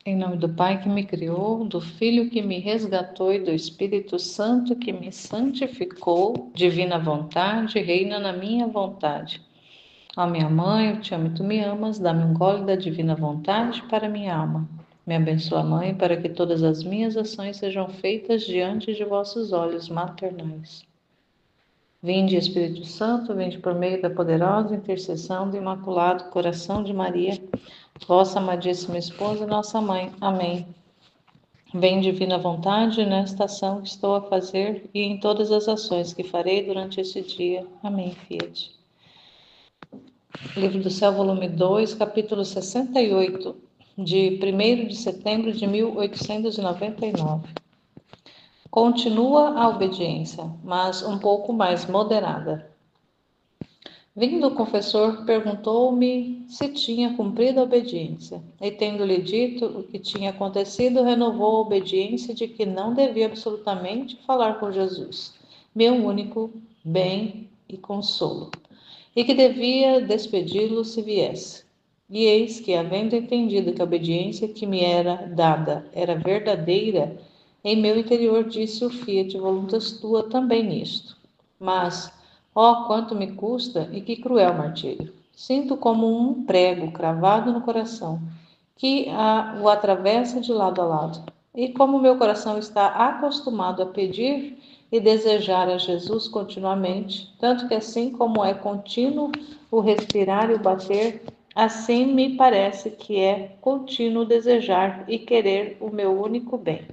Em nome do Pai que me criou, do Filho que me resgatou e do Espírito Santo que me santificou, divina vontade, reina na minha vontade. Ó minha mãe, eu te amo e tu me amas, dá-me um gole da divina vontade para minha alma. Me abençoa, Mãe, para que todas as minhas ações sejam feitas diante de vossos olhos maternais. Vinde, Espírito Santo, vinde por meio da poderosa intercessão do Imaculado Coração de Maria, vossa amadíssima esposa e nossa mãe. Amém. Vem divina vontade nesta ação que estou a fazer e em todas as ações que farei durante este dia. Amém, Fiat. Livro do Céu, volume 2, capítulo 68, de 1º de setembro de 1899. Continua a obediência, mas um pouco mais moderada. Vindo o confessor, perguntou-me se tinha cumprido a obediência, e tendo-lhe dito o que tinha acontecido, renovou a obediência de que não devia absolutamente falar com Jesus, meu único bem e consolo, e que devia despedi-lo se viesse. E eis que, havendo entendido que a obediência que me era dada era verdadeira, em meu interior disse o Fiat voluntas tua também nisto. Mas, ó, quanto me custa e que cruel martírio! Sinto como um prego cravado no coração, que o atravessa de lado a lado. E como meu coração está acostumado a pedir e desejar a Jesus continuamente, tanto que assim como é contínuo o respirar e o bater, assim me parece que é contínuo desejar e querer o meu único bem.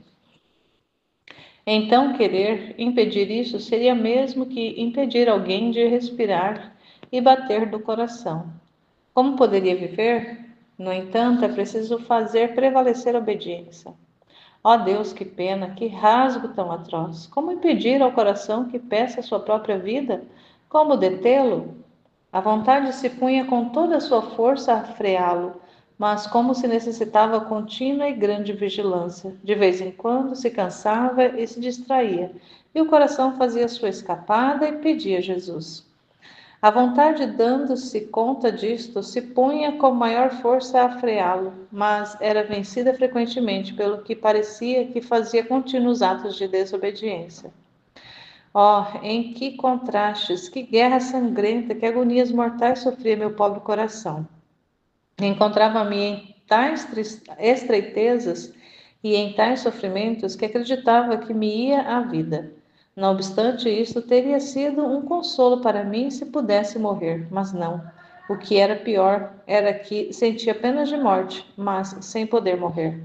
Então, querer impedir isso seria mesmo que impedir alguém de respirar e bater do coração. Como poderia viver? No entanto, é preciso fazer prevalecer a obediência. Ó Deus, que pena, que rasgo tão atroz! Como impedir ao coração que peça a sua própria vida? Como detê-lo? A vontade se punha com toda a sua força a freá-lo, mas como se necessitava contínua e grande vigilância. De vez em quando se cansava e se distraía, e o coração fazia sua escapada e pedia Jesus. A vontade, dando-se conta disto, se punha com maior força a freá-lo, mas era vencida frequentemente pelo que parecia que fazia contínuos atos de desobediência. Oh, em que contrastes, que guerra sangrenta, que agonias mortais sofria meu pobre coração. Encontrava-me em tais estreitezas e em tais sofrimentos que acreditava que me ia a vida. Não obstante isto, teria sido um consolo para mim se pudesse morrer, mas não. O que era pior era que sentia penas de morte, mas sem poder morrer.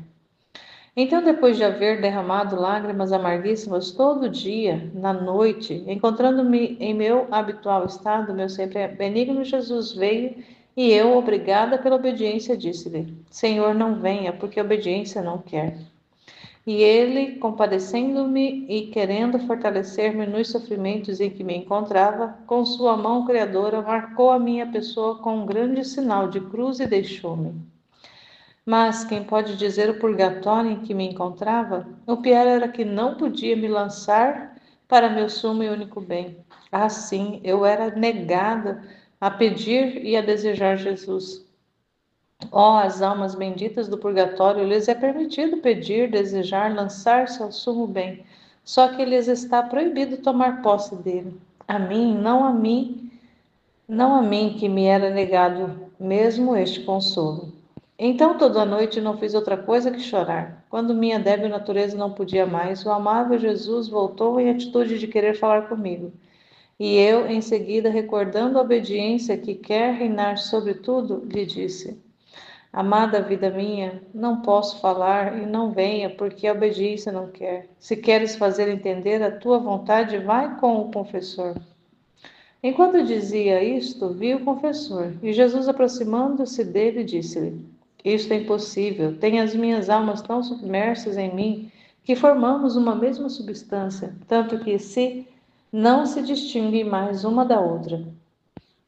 Então, depois de haver derramado lágrimas amarguíssimas todo dia, na noite, encontrando-me em meu habitual estado, meu sempre benigno Jesus veio e eu, obrigada pela obediência, disse-lhe: Senhor, não venha, porque a obediência não quer. E ele, compadecendo-me e querendo fortalecer-me nos sofrimentos em que me encontrava, com sua mão criadora, marcou a minha pessoa com um grande sinal de cruz e deixou-me. Mas quem pode dizer o purgatório em que me encontrava? O pior era que não podia me lançar para meu sumo e único bem. Assim, eu era negada a pedir e a desejar Jesus. Ó, as almas benditas do purgatório, lhes é permitido pedir, desejar, lançar-se ao sumo bem, só que lhes está proibido tomar posse dele. A mim, não a mim que me era negado mesmo este consolo. Então, toda a noite não fiz outra coisa que chorar. Quando minha débil natureza não podia mais, o amável Jesus voltou em atitude de querer falar comigo. E eu, em seguida, recordando a obediência que quer reinar sobre tudo, lhe disse: Amada vida minha, não posso falar e não venha, porque a obediência não quer. Se queres fazer entender a tua vontade, vai com o confessor. Enquanto dizia isto, vi o confessor, e Jesus, aproximando-se dele, disse-lhe: Isto é impossível. Tenho as minhas almas tão submersas em mim que formamos uma mesma substância, tanto que não se distinguem mais uma da outra.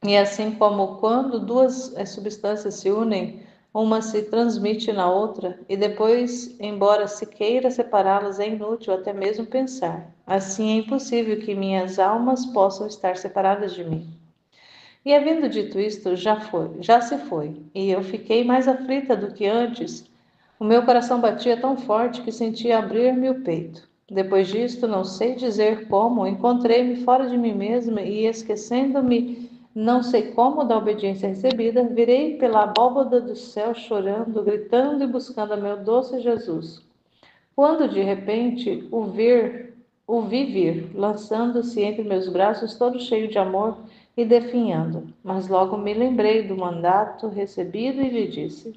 E assim como quando duas substâncias se unem, uma se transmite na outra, e depois, embora se queira separá-las, é inútil até mesmo pensar. Assim é impossível que minhas almas possam estar separadas de mim. E havendo dito isto, já se foi, e eu fiquei mais aflita do que antes, O meu coração batia tão forte que sentia abrir-me o peito. Depois disto, não sei dizer como, encontrei-me fora de mim mesma e, esquecendo-me, não sei como, da obediência recebida, virei pela abóbada do céu chorando, gritando e buscando a meu doce Jesus. Quando de repente o vi vir, lançando-se entre meus braços, todo cheio de amor e definhando. Mas logo me lembrei do mandato recebido e lhe disse: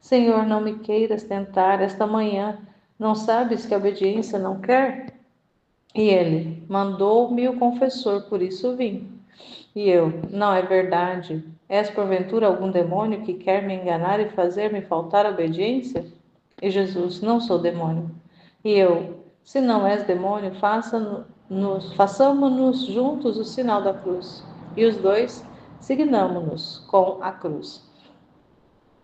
Senhor, não me queiras tentar esta manhã. Não sabes que a obediência não quer? E ele: Mandou-me o confessor, por isso vim. E eu: Não é verdade. És porventura algum demônio que quer me enganar e fazer-me faltar a obediência? E Jesus: Não sou demônio. E eu: Se não és demônio, façamos-nos juntos o sinal da cruz. E os dois signamo-nos com a cruz.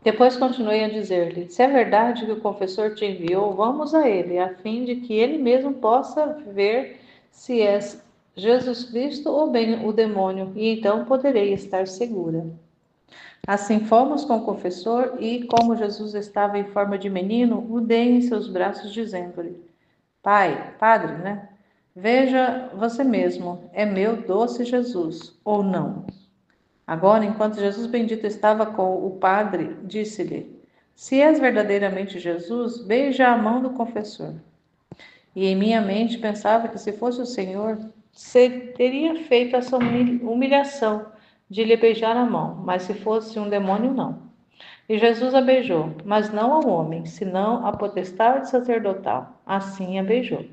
Depois continuei a dizer-lhe: Se é verdade que o confessor te enviou, vamos a ele, a fim de que ele mesmo possa ver se és Jesus Cristo ou bem o demônio, e então poderei estar segura. Assim fomos com o confessor, e, como Jesus estava em forma de menino, o dei em seus braços, dizendo-lhe: Padre, né? Veja você mesmo, é meu doce Jesus, ou não? Agora, enquanto Jesus bendito estava com o padre, disse-lhe: Se és verdadeiramente Jesus, beija a mão do confessor. E em minha mente pensava que, se fosse o Senhor, teria feito essa humilhação de lhe beijar a mão, mas se fosse um demônio, não. E Jesus a beijou, mas não ao homem, senão à potestade sacerdotal. Assim a beijou.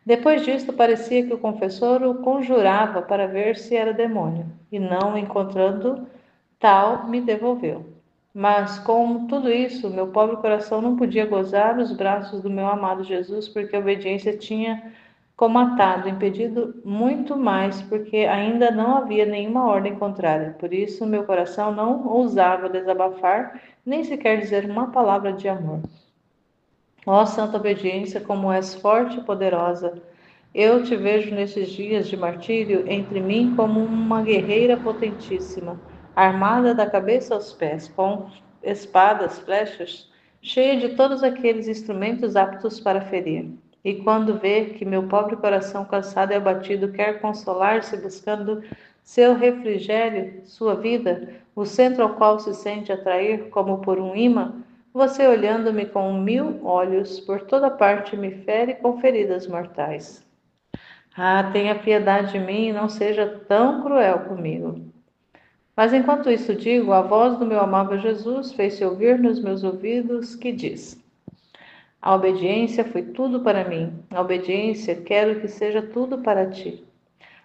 Depois disto, parecia que o confessor o conjurava para ver se era demônio, e não encontrando tal, me devolveu. Mas com tudo isso, meu pobre coração não podia gozar os braços do meu amado Jesus, porque a obediência tinha comatado, impedido muito mais, porque ainda não havia nenhuma ordem contrária. Por isso, meu coração não ousava desabafar, nem sequer dizer uma palavra de amor. Ó santa obediência, como és forte e poderosa! Eu te vejo nesses dias de martírio entre mim como uma guerreira potentíssima, armada da cabeça aos pés, com espadas, flechas, cheia de todos aqueles instrumentos aptos para ferir. E quando vê que meu pobre coração cansado e abatido quer consolar-se buscando seu refrigério, sua vida, o centro ao qual se sente atrair como por um imã, você, olhando-me com 1000 olhos, por toda parte me fere com feridas mortais. Ah, tenha piedade de mim e não seja tão cruel comigo. Mas enquanto isso digo, a voz do meu amável Jesus fez-se ouvir nos meus ouvidos, que diz: A obediência foi tudo para mim. A obediência quero que seja tudo para ti.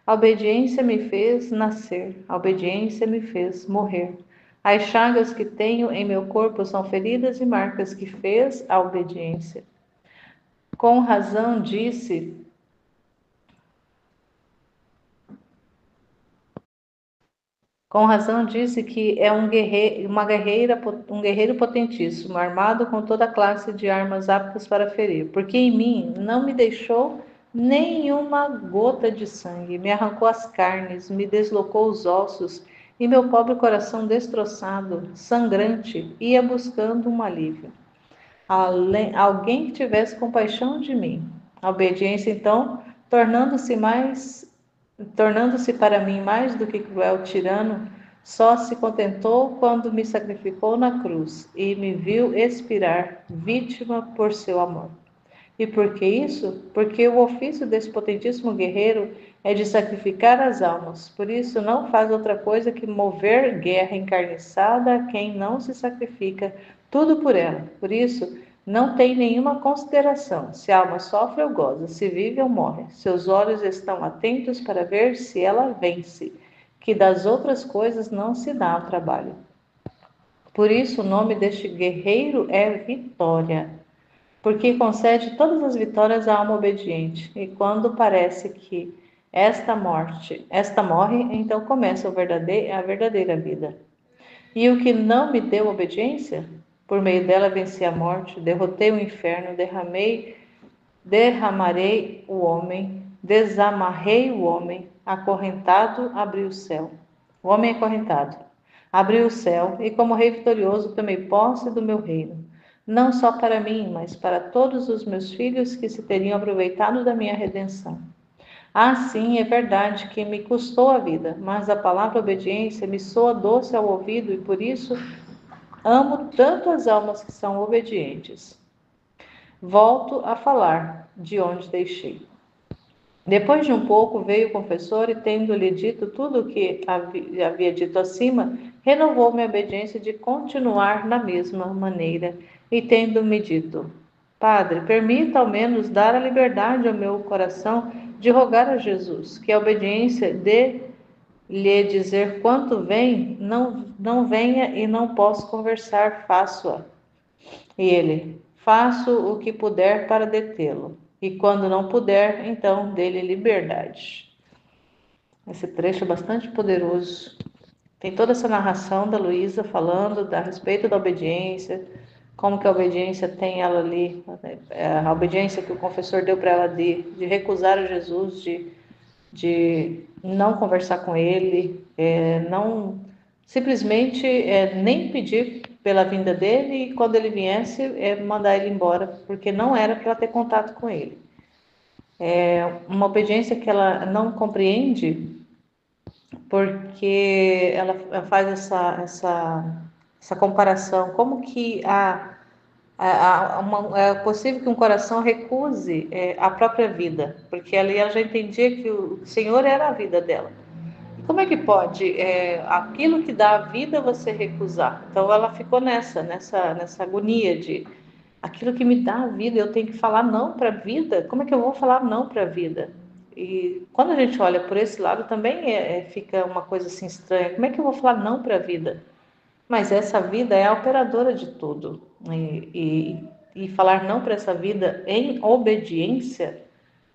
A obediência me fez nascer. A obediência me fez morrer. As chagas que tenho em meu corpo são feridas e marcas que fez a obediência. Com razão disse Com razão disse que é um guerreiro potentíssimo, armado com toda classe de armas aptas para ferir, porque em mim não me deixou nenhuma gota de sangue, me arrancou as carnes, me deslocou os ossos, e meu pobre coração destroçado, sangrante, ia buscando um alívio. Alguém que tivesse compaixão de mim. A obediência, então, tornando-se para mim mais do que cruel tirano, só se contentou quando me sacrificou na cruz e me viu expirar, vítima por seu amor. E por que isso? Porque o ofício desse potentíssimo guerreiro é de sacrificar as almas. Por isso não faz outra coisa que mover guerra encarniçada a quem não se sacrifica, tudo por ela. Por isso não tem nenhuma consideração se a alma sofre ou goza, se vive ou morre. Seus olhos estão atentos para ver se ela vence, que das outras coisas não se dá ao trabalho. Por isso o nome deste guerreiro é Vitória, porque concede todas as vitórias à alma obediente. E quando parece que esta morre, então começa a verdadeira vida. E o que não me deu obediência? Por meio dela venci a morte, derrotei o inferno, derramarei o homem, desamarrei o homem, acorrentado abri o céu. O homem acorrentado. Abri o céu e, como rei vitorioso, tomei posse do meu reino. não só para mim, mas para todos os meus filhos que se teriam aproveitado da minha redenção. Ah, sim, é verdade que me custou a vida, mas a palavra obediência me soa doce ao ouvido e por isso amo tanto as almas que são obedientes. Volto a falar de onde deixei. Depois de um pouco veio o confessor e, tendo-lhe dito tudo o que havia dito acima, renovou minha obediência de continuar na mesma maneira. E tendo-me dito: Padre, permita ao menos dar a liberdade ao meu coração de rogar a Jesus, que a obediência de lhe dizer quanto vem, não venha e não posso conversar, faço-a. E ele: Faço o que puder para detê-lo. E quando não puder, então dê-lhe liberdade. Esse trecho é bastante poderoso. Tem toda essa narração da Luísa falando a respeito da obediência, como que a obediência tem ela ali, a obediência que o confessor deu para ela de recusar a Jesus, de não conversar com ele, não simplesmente nem pedir pela vinda dele e quando ele viesse mandar ele embora, porque não era para ter contato com ele. É uma obediência que ela não compreende porque ela faz essa comparação, como que é possível que um coração recuse a própria vida, porque ali ela já entendia que o Senhor era a vida dela. E como é que pode aquilo que dá a vida você recusar? Então ela ficou nessa agonia de aquilo que me dá a vida, eu tenho que falar não para a vida? Como é que eu vou falar não para a vida? E quando a gente olha por esse lado também fica uma coisa assim estranha. Como é que eu vou falar não para a vida? Mas essa vida é a operadora de tudo. E falar não para essa vida em obediência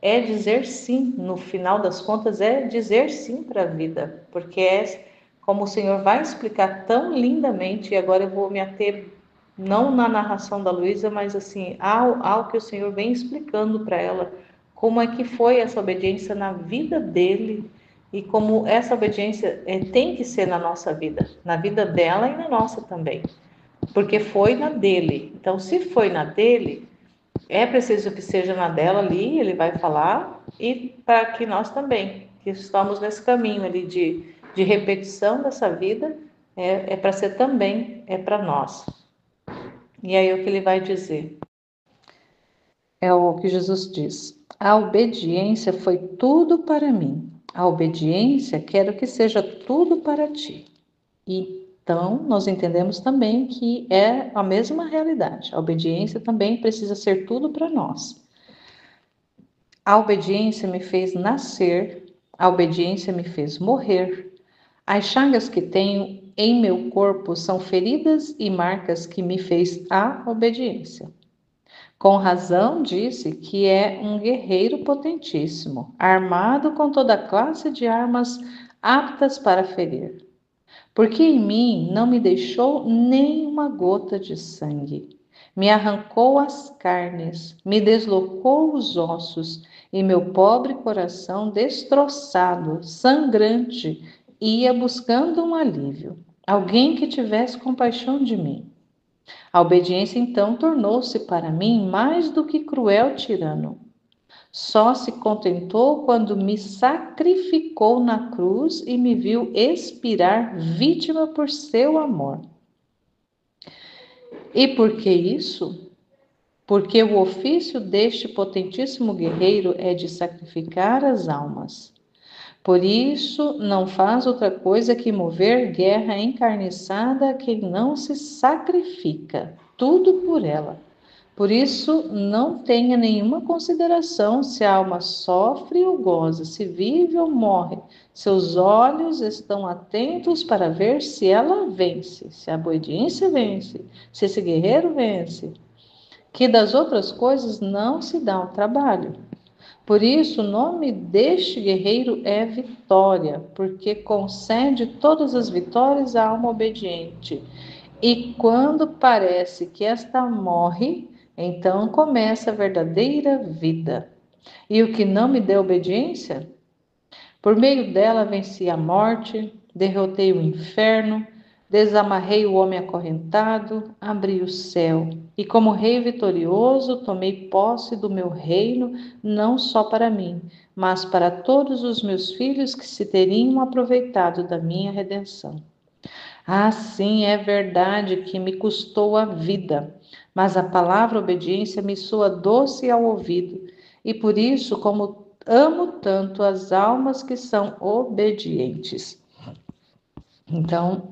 é dizer sim. No final das contas, é dizer sim para a vida. Porque é como o Senhor vai explicar tão lindamente, e agora eu vou me ater não na narração da Luísa, mas assim, ao que o Senhor vem explicando para ela, como é que foi essa obediência na vida dele, e como essa obediência tem que ser na nossa vida, na vida dela e na nossa também, porque foi na dele. Então, se foi na dele, é preciso que seja na dela ali, ele vai falar, e para que nós também, que estamos nesse caminho ali de repetição dessa vida, para ser também, para nós. E aí o que ele vai dizer? É o que Jesus diz: a obediência foi tudo para mim. A obediência quero que seja tudo para ti. Então, nós entendemos também que é a mesma realidade. A obediência também precisa ser tudo para nós. A obediência me fez nascer, a obediência me fez morrer. As chagas que tenho em meu corpo são feridas e marcas que me fez a obediência. Com razão disse que é um guerreiro potentíssimo, armado com toda classe de armas aptas para ferir. Porque em mim não me deixou nem uma gota de sangue. Me arrancou as carnes, me deslocou os ossos, e meu pobre coração destroçado, sangrante, ia buscando um alívio, alguém que tivesse compaixão de mim. A obediência então tornou-se para mim mais do que cruel tirano. Só se contentou quando me sacrificou na cruz e me viu expirar vítima por seu amor. E por que isso? Porque o ofício deste potentíssimo guerreiro é de sacrificar as almas. Por isso, não faz outra coisa que mover guerra encarniçada a quem não se sacrifica, tudo por ela. Por isso, não tenha nenhuma consideração se a alma sofre ou goza, se vive ou morre. Seus olhos estão atentos para ver se ela vence, se a obediência vence, se esse guerreiro vence. Que das outras coisas não se dá o trabalho. Por isso, o nome deste guerreiro é Vitória, porque concede todas as vitórias à alma obediente. E quando parece que esta morre, então começa a verdadeira vida. E o que não me deu obediência? Por meio dela venci a morte, derrotei o inferno, Desamarrei o homem acorrentado, abri o céu, e como rei vitorioso, tomei posse do meu reino, não só para mim, mas para todos os meus filhos que se teriam aproveitado da minha redenção. Ah, sim, é verdade que me custou a vida, mas a palavra obediência me soa doce ao ouvido, e por isso, como amo tanto as almas que são obedientes. Então,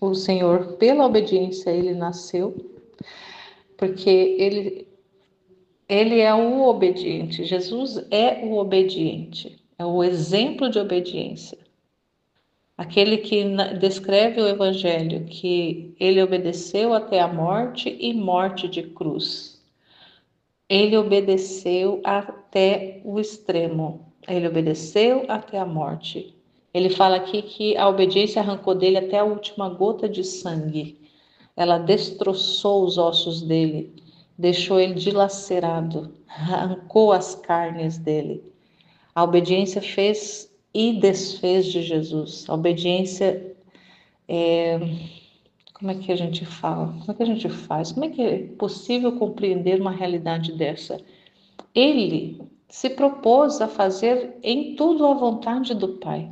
o Senhor, pela obediência, ele nasceu, porque ele é o obediente. Jesus é o obediente, é o exemplo de obediência. Aquele que descreve o Evangelho, que ele obedeceu até a morte e morte de cruz. Ele obedeceu até o extremo. Ele obedeceu até a morte. Ele fala aqui que a obediência arrancou dele até a última gota de sangue. Ela destroçou os ossos dele, deixou ele dilacerado, arrancou as carnes dele. A obediência fez e desfez de Jesus. A obediência como é que a gente fala? Como é que a gente faz? Como é que é possível compreender uma realidade dessa? Ele se propôs a fazer em tudo a vontade do Pai.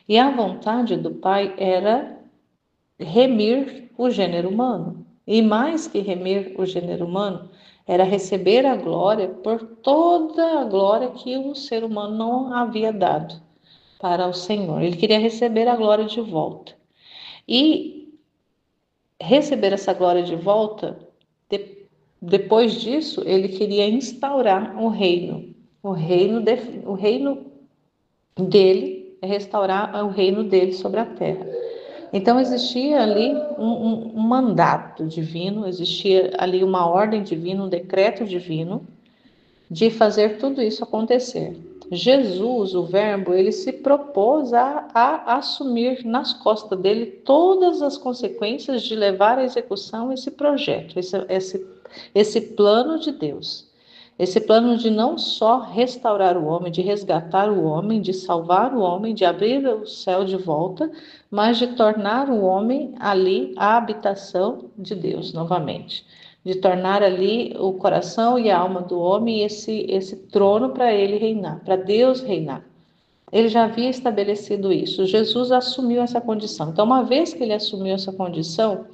E a vontade do Pai era remir o gênero humano. E mais que remir o gênero humano, era receber a glória por toda a glória que o ser humano não havia dado para o Senhor. Ele queria receber a glória de volta. E receber essa glória de volta, depois disso, ele queria instaurar o reino. O reino dele é restaurar o reino dele sobre a terra. Então existia ali um mandato divino, existia ali uma ordem divina, um decreto divino de fazer tudo isso acontecer. Jesus, o Verbo, ele se propôs a assumir nas costas dele todas as consequências de levar à execução esse projeto, esse plano de Deus. Esse plano de não só restaurar o homem, de resgatar o homem, de salvar o homem, de abrir o céu de volta, mas de tornar o homem ali a habitação de Deus novamente, de tornar ali o coração e a alma do homem esse trono para ele reinar, para Deus reinar. Ele já havia estabelecido isso. Jesus assumiu essa condição. Então, uma vez que ele assumiu essa condição,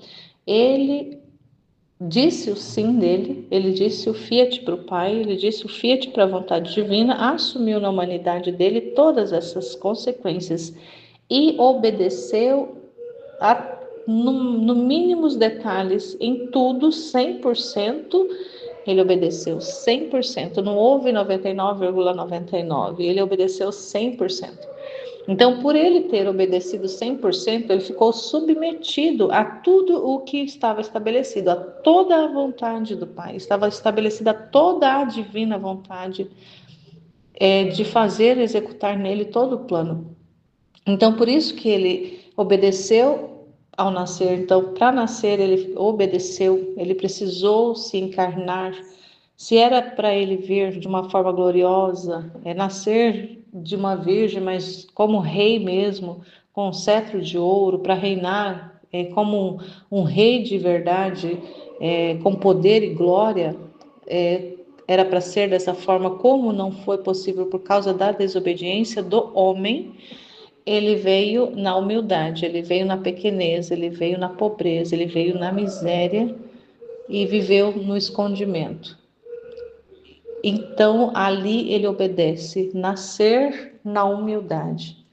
ele disse o sim dele, ele disse o fiat para o Pai, ele disse o fiat para a vontade divina, assumiu na humanidade dele todas essas consequências e obedeceu no mínimos detalhes, em tudo, 100%, ele obedeceu 100%, não houve 99,99, ele obedeceu 100%. Então, por ele ter obedecido 100%, ele ficou submetido a tudo o que estava estabelecido, a toda a vontade do Pai. Estava estabelecida toda a divina vontade de fazer, executar nele todo o plano. Então, por isso que ele obedeceu ao nascer. Então, para nascer, ele obedeceu, ele precisou se encarnar. Se era para ele vir de uma forma gloriosa, nascer de uma virgem, mas como rei mesmo, com um cetro de ouro, para reinar como um rei de verdade, com poder e glória, era para ser dessa forma, como não foi possível por causa da desobediência do homem. Ele veio na humildade, ele veio na pequenez, ele veio na pobreza, ele veio na miséria e viveu no escondimento. Então, ali ele obedece, nascer na humildade,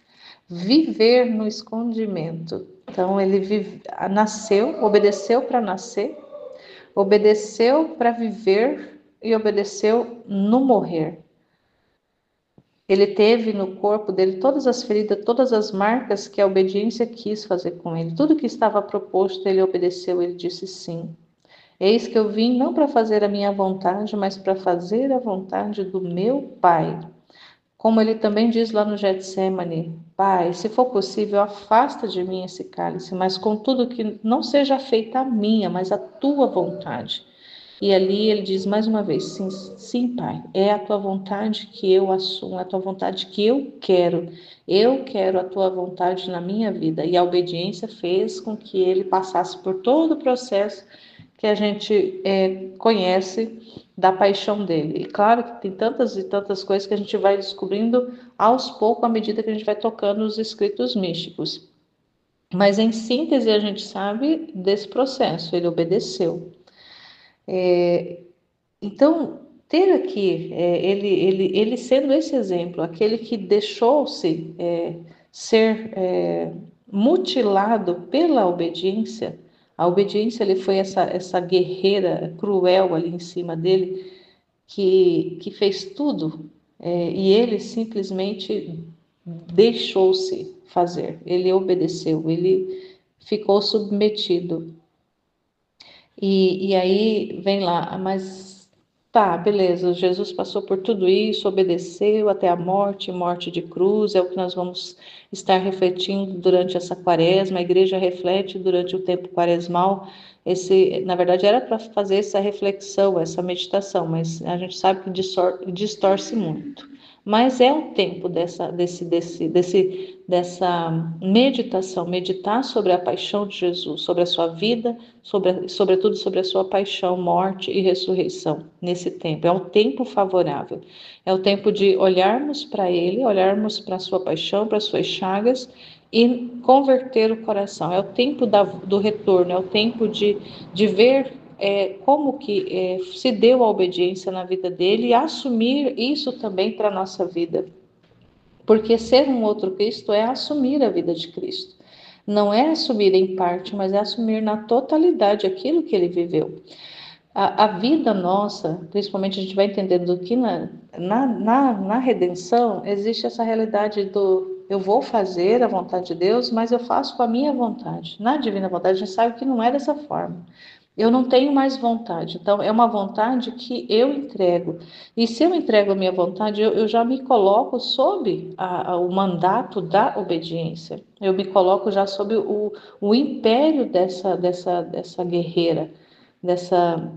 viver no escondimento. Então, ele nasceu, obedeceu para nascer, obedeceu para viver e obedeceu no morrer. Ele teve no corpo dele todas as feridas, todas as marcas que a obediência quis fazer com ele. Tudo que estava proposto, ele obedeceu, ele disse sim. Eis que eu vim não para fazer a minha vontade, mas para fazer a vontade do meu Pai. Como ele também diz lá no Getsemane: Pai, se for possível, afasta de mim esse cálice, mas contudo que não seja feita a minha, mas a tua vontade. E ali ele diz mais uma vez: sim, sim, Pai, é a tua vontade que eu assumo, é a tua vontade que eu quero. Eu quero a tua vontade na minha vida. E a obediência fez com que ele passasse por todo o processo que a gente conhece da paixão dele. E claro que tem tantas e tantas coisas que a gente vai descobrindo aos poucos, à medida que a gente vai tocando os escritos místicos. Mas em síntese a gente sabe desse processo, ele obedeceu. Então, ter aqui ele sendo esse exemplo, aquele que deixou-se ser mutilado pela obediência, a obediência ele foi essa guerreira cruel ali em cima dele, que fez tudo, e ele simplesmente deixou-se fazer, ele obedeceu, ele ficou submetido. E aí vem lá, mas tá, beleza, Jesus passou por tudo isso, obedeceu até a morte, morte de cruz, é o que nós vamos estar refletindo durante essa quaresma, a igreja reflete durante o tempo quaresmal, na verdade era para fazer essa reflexão, essa meditação, mas a gente sabe que distorce muito. Mas é um tempo dessa meditação, meditar sobre a paixão de Jesus, sobre a sua vida, sobretudo sobre a sua paixão, morte e ressurreição nesse tempo. É um tempo favorável. É o tempo de olharmos para Ele, olharmos para a sua paixão, para as suas chagas e converter o coração. É o tempo do retorno, é o tempo de ver como que se deu a obediência na vida dele e assumir isso também para a nossa vida. Porque ser um outro Cristo é assumir a vida de Cristo. Não é assumir em parte, mas é assumir na totalidade aquilo que ele viveu. A vida nossa, principalmente a gente vai entendendo que na redenção existe essa realidade do eu vou fazer a vontade de Deus, mas eu faço com a minha vontade. Na divina vontade a gente sabe que não é dessa forma. Eu não tenho mais vontade, então é uma vontade que eu entrego. E se eu entrego a minha vontade, eu já me coloco sob o mandato da obediência. Eu me coloco já sob o império dessa guerreira, dessa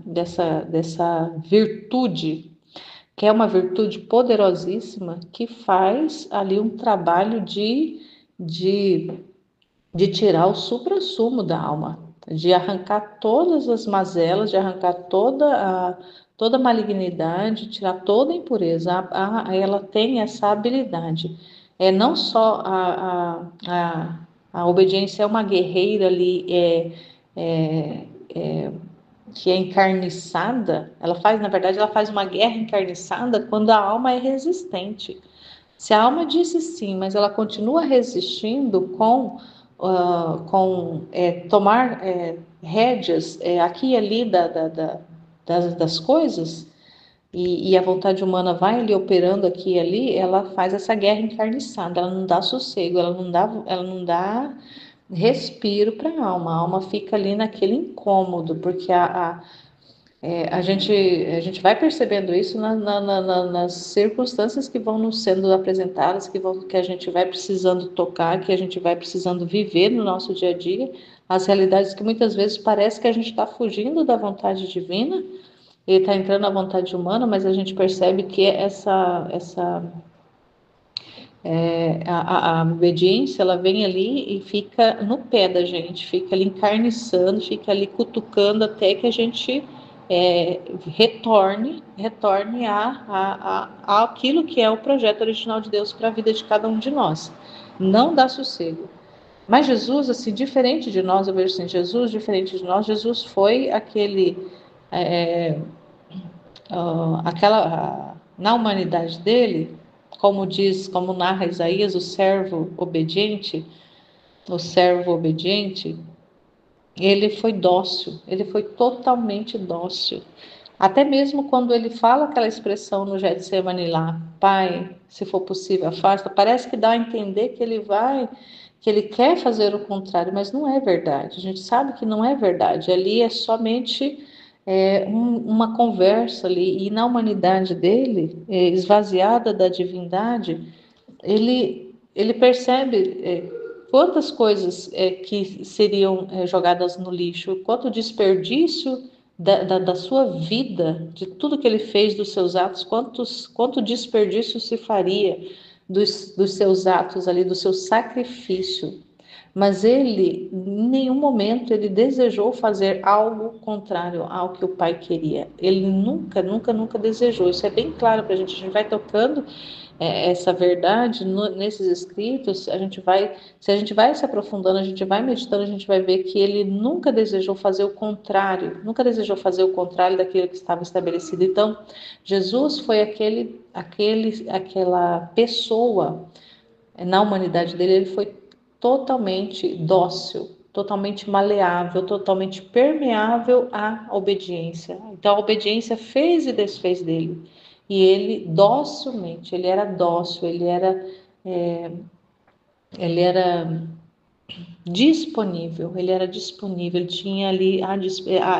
virtude, que é uma virtude poderosíssima, que faz ali um trabalho de, de tirar o suprassumo da alma, de arrancar todas as mazelas, de arrancar toda a malignidade, tirar toda a impureza. Ela tem essa habilidade. Não só a obediência é uma guerreira ali, é, é, que é encarniçada, na verdade, ela faz uma guerra encarniçada quando a alma é resistente. Se a alma disse sim, mas ela continua resistindo com tomar rédeas aqui e ali das coisas, e a vontade humana vai ali operando aqui e ali, ela faz essa guerra encarniçada, ela não dá sossego, ela não dá respiro para a alma fica ali naquele incômodo, porque a gente vai percebendo isso nas circunstâncias que vão nos sendo apresentadas, que a gente vai precisando tocar, que a gente vai precisando viver no nosso dia a dia, as realidades que muitas vezes parece que a gente está fugindo da vontade divina e está entrando na vontade humana, mas a gente percebe que a obediência, ela vem ali e fica no pé da gente, fica ali encarniçando, fica ali cutucando até que a gente retorne àquilo que é o projeto original de Deus para a vida de cada um de nós. Não dá sossego. Mas Jesus, assim, diferente de nós, eu vejo assim, Jesus, diferente de nós, Jesus foi é, na humanidade dele, como narra Isaías, o servo obediente, ele foi dócil, ele foi totalmente dócil. Até mesmo quando ele fala aquela expressão no Getsemane lá, Pai, se for possível, afasta, parece que dá a entender que ele quer fazer o contrário, mas não é verdade. A gente sabe que não é verdade. Ali é somente uma conversa ali, e na humanidade dele, esvaziada da divindade, ele percebe quantas coisas que seriam jogadas no lixo, quanto desperdício da sua vida, de tudo que ele fez, dos seus atos, quanto desperdício se faria dos seus atos ali, do seu sacrifício. Mas ele, em nenhum momento, ele desejou fazer algo contrário ao que o pai queria. Ele nunca, nunca, nunca desejou. Isso é bem claro para a gente. A gente vai tocando essa verdade nesses escritos. Se a gente vai se aprofundando, a gente vai meditando, a gente vai ver que ele nunca desejou fazer o contrário. Nunca desejou fazer o contrário daquilo que estava estabelecido. Então, Jesus foi aquela pessoa na humanidade dele, ele foi totalmente dócil, totalmente maleável, totalmente permeável à obediência. Então a obediência fez e desfez dele. E ele docilmente, ele era dócil, é, ele era disponível, ele tinha ali,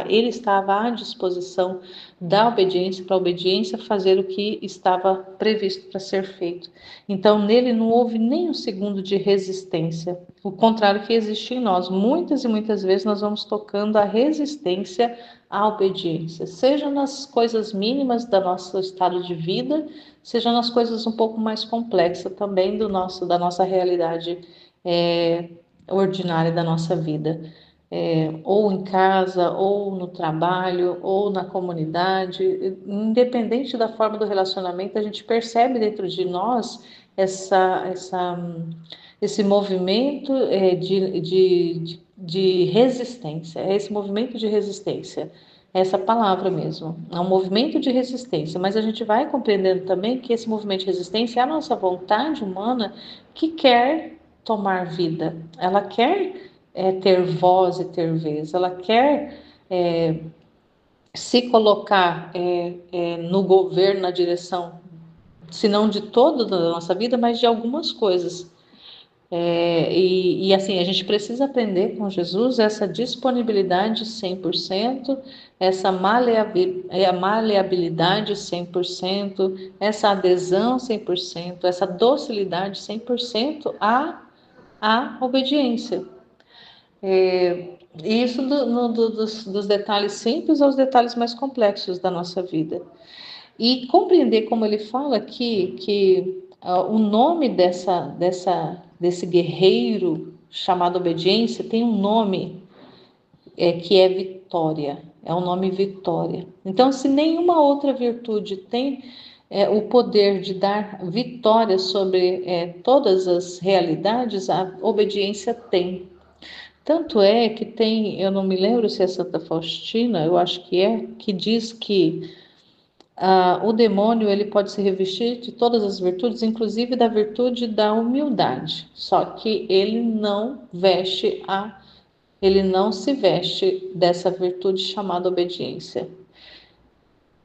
ele estava à disposição da obediência, para a obediência fazer o que estava previsto para ser feito. Então, nele não houve nem um segundo de resistência, o contrário que existe em nós. Muitas e muitas vezes nós vamos tocando a resistência à obediência, seja nas coisas mínimas do nosso estado de vida, seja nas coisas um pouco mais complexas também da nossa realidade ordinária da nossa vida, ou em casa, ou no trabalho, ou na comunidade, independente da forma do relacionamento, a gente percebe dentro de nós esse movimento de resistência, esse movimento de resistência, essa palavra mesmo, é um movimento de resistência, mas a gente vai compreendendo também que esse movimento de resistência é a nossa vontade humana que quer tomar vida, ela quer ter voz e ter vez, ela quer se colocar no governo, na direção, se não de toda a nossa vida, mas de algumas coisas. E assim, a gente precisa aprender com Jesus essa disponibilidade 100%, essa maleabilidade 100%, essa adesão 100%, essa docilidade 100% à obediência. E isso dos detalhes simples aos detalhes mais complexos da nossa vida. E compreender, como ele fala aqui, que o nome desse guerreiro chamado obediência tem um nome que é vitória, é o nome vitória. Então, se nenhuma outra virtude tem o poder de dar vitória sobre todas as realidades, a obediência tem. Tanto é que tem, eu não me lembro se é Santa Faustina, eu acho que diz que o demônio ele pode se revestir de todas as virtudes, inclusive da virtude da humildade. Só que ele não se veste dessa virtude chamada obediência.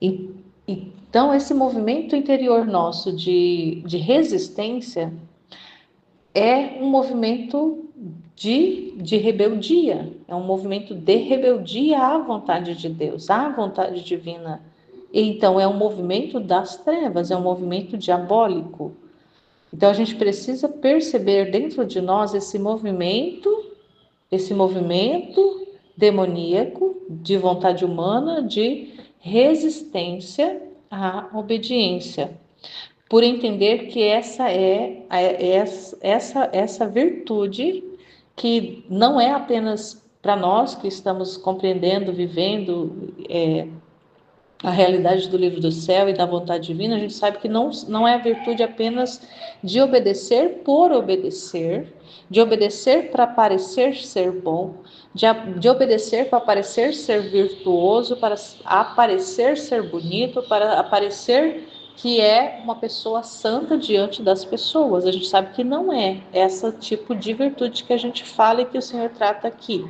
Então esse movimento interior nosso de resistência é um movimento de rebeldia, é um movimento de rebeldia à vontade de Deus, à vontade divina. Então, é um movimento das trevas, é um movimento diabólico. Então, a gente precisa perceber dentro de nós esse movimento demoníaco de vontade humana, de resistência à obediência, por entender que essa é essa virtude que não é apenas para nós que estamos compreendendo, vivendo a realidade do livro do céu e da vontade divina. A gente sabe que não é a virtude apenas de obedecer por obedecer, de obedecer para parecer ser bom, de obedecer para parecer ser virtuoso, para aparecer ser bonito, para aparecer que é uma pessoa santa diante das pessoas. A gente sabe que não é esse tipo de virtude que a gente fala e que o Senhor trata aqui.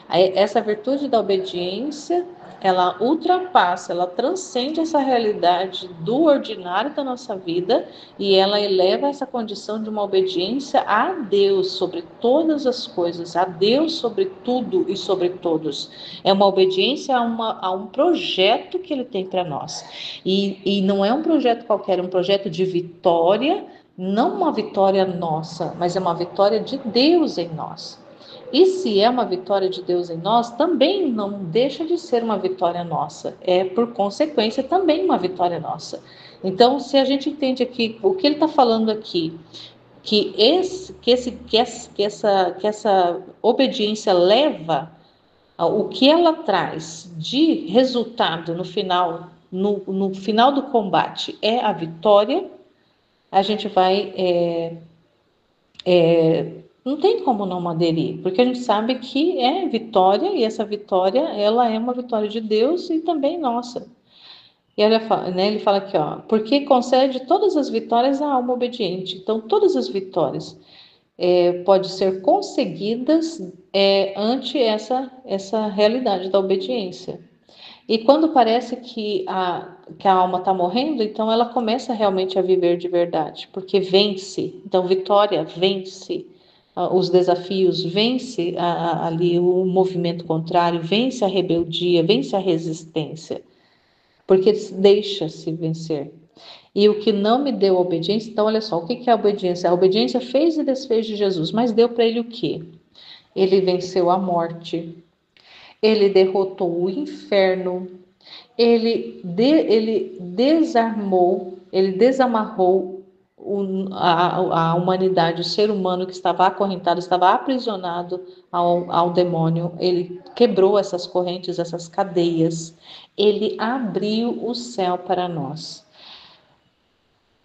Essa virtude da obediência, ela ultrapassa, ela transcende essa realidade do ordinário da nossa vida e ela eleva essa condição de uma obediência a Deus sobre todas as coisas, a Deus sobre tudo e sobre todos. É uma obediência a um projeto que Ele tem para nós. E não é um projeto qualquer, é um projeto de vitória, não uma vitória nossa, mas é uma vitória de Deus em nós. E se é uma vitória de Deus em nós, também não deixa de ser uma vitória nossa. É, por consequência, também uma vitória nossa. Então, se a gente entende aqui, o que ele está falando aqui, que essa obediência leva, o que ela traz de resultado no final, no final do combate, é a vitória, a gente vai não tem como não aderir, porque a gente sabe que é vitória, e essa vitória, ela é uma vitória de Deus e também nossa. E ele fala aqui, ó, porque concede todas as vitórias à alma obediente. Então, todas as vitórias podem ser conseguidas ante essa realidade da obediência. E quando parece que a alma está morrendo, então ela começa realmente a viver de verdade, porque vence. Então, vitória vence os desafios, vence ali o movimento contrário, vence a rebeldia, vence a resistência, porque deixa-se vencer. E o que não me deu obediência, então olha só, o que é a obediência? A obediência fez e desfez de Jesus, mas deu para ele o quê? Ele venceu a morte, ele derrotou o inferno, ele desarmou, ele desamarrou a humanidade, o ser humano que estava acorrentado, estava aprisionado ao demônio. Ele quebrou essas correntes, essas cadeias. Ele abriu o céu para nós.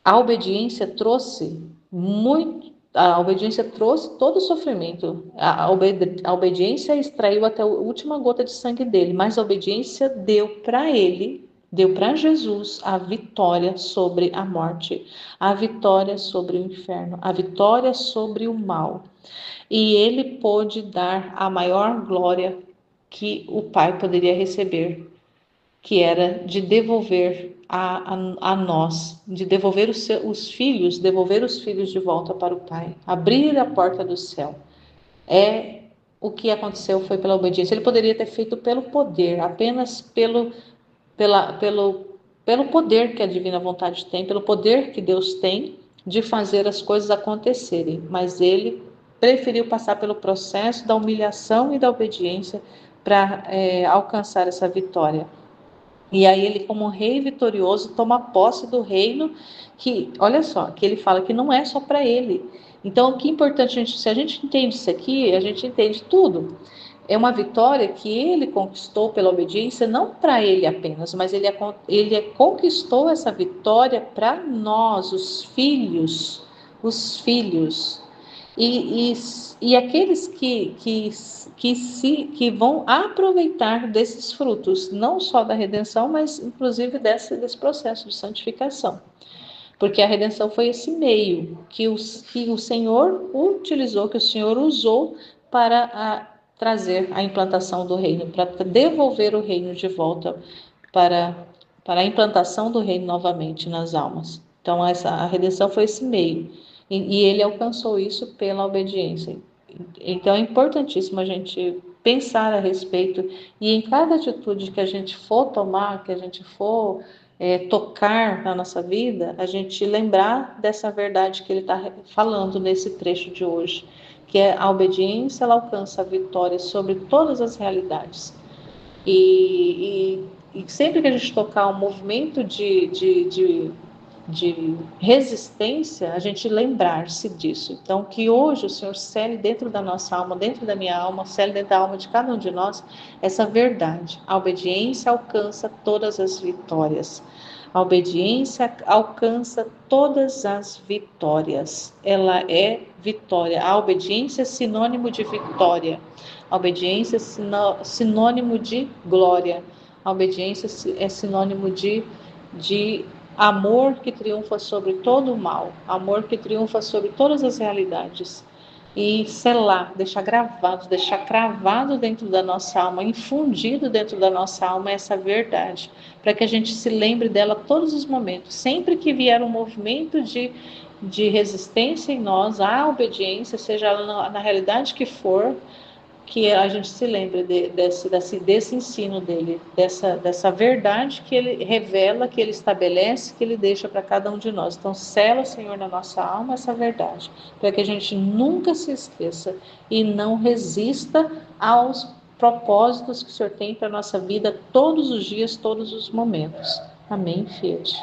A obediência trouxe a obediência trouxe todo o sofrimento. A obediência extraiu até a última gota de sangue dele, mas a obediência deu para ele, deu para Jesus a vitória sobre a morte, a vitória sobre o inferno, a vitória sobre o mal. E ele pôde dar a maior glória que o Pai poderia receber, que era de devolver a nós, de devolver devolver os filhos de volta para o Pai, abrir a porta do céu. O que aconteceu foi pela obediência. Ele poderia ter feito pelo poder, apenas pelo poder que a divina vontade tem, pelo poder que Deus tem de fazer as coisas acontecerem, mas ele preferiu passar pelo processo da humilhação e da obediência para alcançar essa vitória. E aí ele, como rei vitorioso, toma posse do reino que, olha só, que ele fala que não é só para ele. Então, o que é importante, se a gente entende isso aqui, a gente entende tudo. É uma vitória que ele conquistou pela obediência, não para ele apenas, mas ele conquistou essa vitória para nós, os filhos. E aqueles que vão aproveitar desses frutos, não só da redenção, mas inclusive desse processo de santificação. Porque a redenção foi esse meio que o Senhor utilizou, que o Senhor usou para trazer a implantação do reino, para devolver o reino de volta para a implantação do reino novamente nas almas. Então, a redenção foi esse meio. E ele alcançou isso pela obediência. Então, é importantíssimo a gente pensar a respeito e em cada atitude que a gente for tomar, que a gente for tocar na nossa vida, a gente lembrar dessa verdade que ele está falando nesse trecho de hoje, que é a obediência, ela alcança a vitória sobre todas as realidades. E sempre que a gente tocar um movimento de resistência, a gente lembrar-se disso. Então, que hoje o Senhor cele dentro da nossa alma, dentro da minha alma, cele dentro da alma de cada um de nós, essa verdade. A obediência alcança todas as vitórias. A obediência alcança todas as vitórias. Ela é vitória. A obediência é sinônimo de vitória. A obediência é sinônimo de glória. A obediência é sinônimo de amor que triunfa sobre todo o mal, amor que triunfa sobre todas as realidades. E selar, deixar gravado, deixar cravado dentro da nossa alma, infundido dentro da nossa alma essa verdade, para que a gente se lembre dela todos os momentos. Sempre que vier um movimento de resistência em nós, à obediência, seja ela na realidade que for, que a gente se lembre desse ensino dele, dessa verdade que ele revela, que ele estabelece, que ele deixa para cada um de nós. Então, sela, Senhor, na nossa alma essa verdade, para que a gente nunca se esqueça e não resista aos propósitos que o Senhor tem para a nossa vida todos os dias, todos os momentos. Amém, Fiat.